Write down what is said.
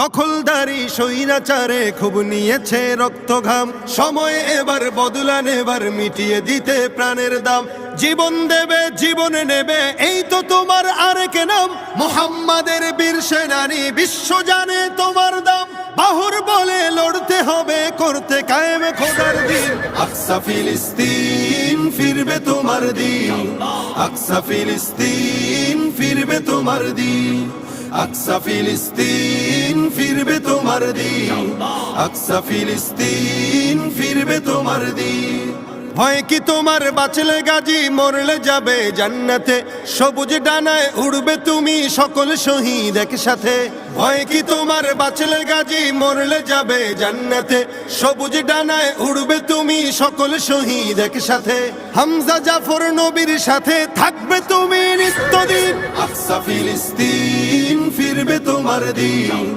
দখলদারি স্বৈরাচারে খুব নিয়েছে রক্ত ঘাম, সময় এবার বদলান, এবার মিটিয়ে দিতে প্রাণের দাম। জীবন দেবে জীবন নেবে, এই তো তোমার আরেক নাম। মুহাম্মাদের বীর সেনানী, বিশ্ব জানে তোমার দাম। বাহুর বলে লড়তে হবে, করতে কায়েম খোদার দিন। আকসা ফিলিস্তিন ফিরবে তোমার দিন, আকসা ফিলিস্তিন ফিরবে তোমার দিন, আকসা ফিলিস্তিন ফিরবে তোমার দিন, আকসা ফিলিস্তিন ফিরবে তোমার দিন। ভয় কি তোমার, বাঁচলে গাজী মরলে যাবে জান্নাতে। সবুজ ডানায় উড়বে তুমি সকল শহীদ একসাথে। ভয় কি তোমার, বাঁচলে গাজী মরলে যাবে জান্নাতে। সবুজ ডানায় উড়বে তুমি সকল শহীদ একসাথে। হামজা জাফর নবীর সাথে থাকবে তুমি নিত্যদিন। আকসা ফিলিস্তিন ফিরবে তোমার দিন।